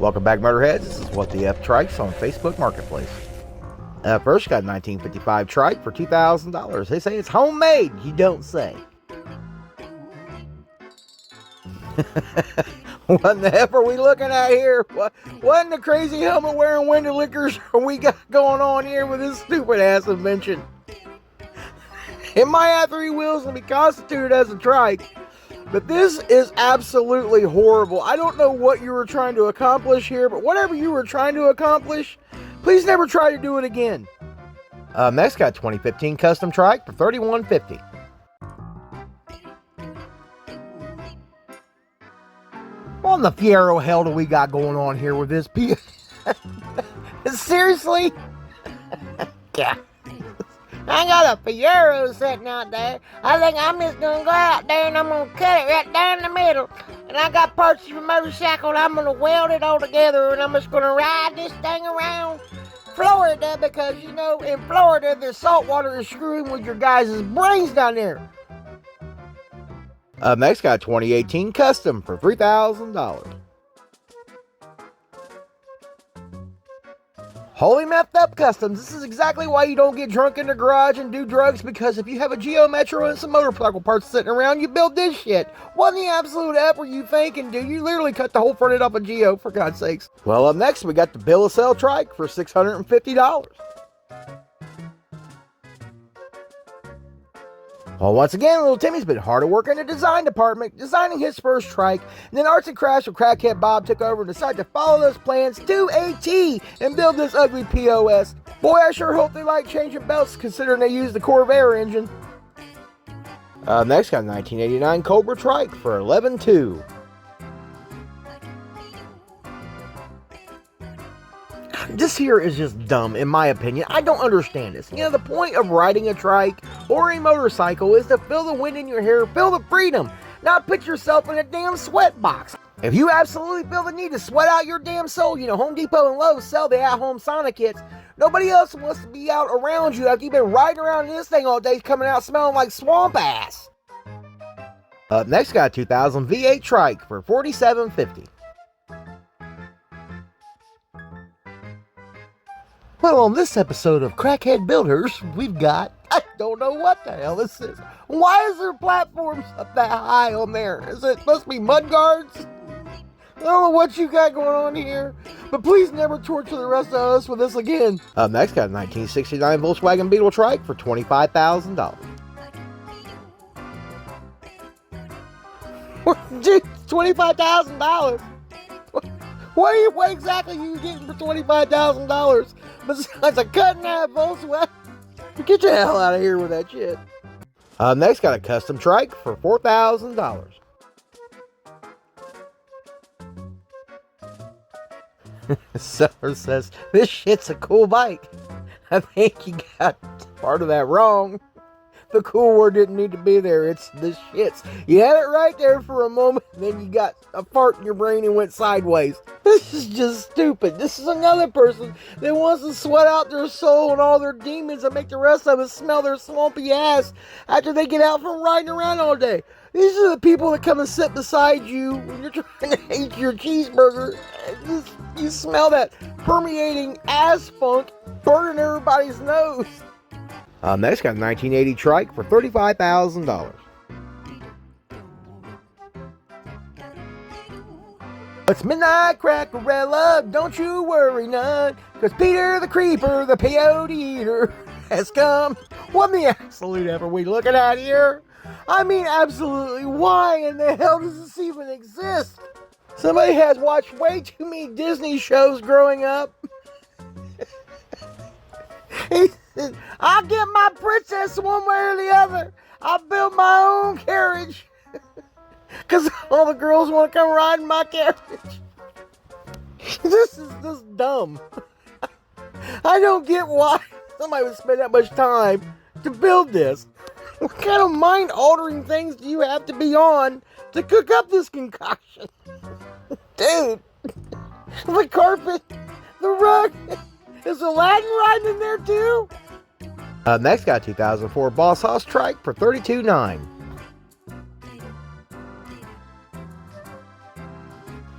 Welcome back, Motorheads. This is What the F Trikes on Facebook Marketplace. First, got 1955 Trike for $2,000. They say it's homemade. You don't say. What in the F are we looking at here? What in the crazy helmet wearing window lickers are we got going on here with this stupid ass invention? It might have 3 wheels and be constituted as a trike, but this is absolutely horrible. I don't know what you were trying to accomplish here, but whatever you were trying to accomplish, please never try to do it again. Next, got 2015 Custom Trike for $31.50. What in the Fiero hell do we got going on here with this? Seriously? Yeah. I got a Fiero sitting out there. I think I'm just gonna go out there and I'm gonna cut it right down the middle. And I got parts of a motorcycle and I'm gonna weld it all together and I'm just gonna ride this thing around Florida because, you know, in Florida the salt water is screwing with your guys' brains down there. Next, got 2018 Custom for $3,000. Holy methed up customs. This is exactly why you don't get drunk in the garage and do drugs, because if you have a Geo Metro and some motorcycle parts sitting around, you build this shit. What in the absolute F were you thinking, dude? You literally cut the whole front end off a Geo, for God's sakes. Well, up next, we got the Bill of Sale Trike for $650. Well, once again, little Timmy's been hard at work in the design department, designing his first trike, and then Arts and Crafts with Crackhead Bob took over and decided to follow those plans to a T and build this ugly POS. Boy, I sure hope they like changing belts, considering they use the Corvair engine. Next, got 1989 Cobra Trike for $11.2. This here is just dumb, in my opinion. I don't understand this. You know, the point of riding a trike or a motorcycle is to feel the wind in your hair, feel the freedom, not put yourself in a damn Sweatbox. If you absolutely feel the need to sweat out your damn soul, you know, Home Depot and Lowe's sell the at-home sauna kits. Nobody else wants to be out around you after you've been riding around in this thing all day, coming out smelling like swamp ass. Up next, got a 2000 V8 Trike for $47.50. Well, on this episode of Crackhead Builders, we've got, I don't know what the hell this is. Why is there platforms up that high on there? Is it supposed to be mud guards? I don't know what you got going on here, but please never torture the rest of us with this again. Up next, got a 1969 Volkswagen Beetle Trike for $25,000. Dude, $25,000? What exactly are you getting for $25,000? Besides a cut-in-half Volkswagen? Get your hell out of here with that shit. Next, got a custom trike for $4,000. Seller says, this shit's a cool bike. I think you got part of that wrong. The cool word didn't need to be there. It's the shits. You had it right there for a moment, and then you got a fart in your brain and went sideways. This is just stupid. This is another person that wants to sweat out their soul and all their demons and make the rest of us smell their swampy ass after they get out from riding around all day. These are the people that come and sit beside you when you're trying to eat your cheeseburger. You smell that permeating ass funk burning everybody's nose. Next, got a 1980 Trike for $35,000. It's midnight, Crackarella, don't you worry none, 'cause Peter the Creeper, the peyote eater, has come. What in the absolute F are we looking at here? I mean, absolutely, why in the hell does this even exist? Somebody has watched way too many Disney shows growing up. I'll get my princess one way or the other. I'll build my own carriage. Because all the girls want to come ride in my carriage. This is just dumb. I don't get why somebody would spend that much time to build this. What kind of mind-altering things do you have to be on to cook up this concoction? Dude, the carpet, the rug, is Aladdin riding in there too? Next, got a 2004 Boss Hoss Trike for $32,900.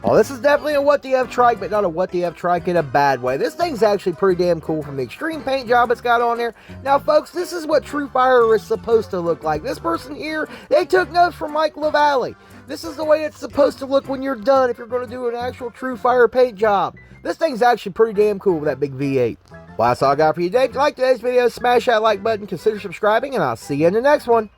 Oh, this is definitely a what the F trike, but not a what the F trike in a bad way. This thing's actually pretty damn cool from the extreme paint job it's got on there. Now, folks, this is what true fire is supposed to look like. This person here, they took notes from Mike LaValle. This is the way it's supposed to look when you're done if you're going to do an actual true fire paint job. This thing's actually pretty damn cool with that big V8. Well, that's all I got for you today. If you like today's video, smash that like button, consider subscribing, and I'll see you in the next one.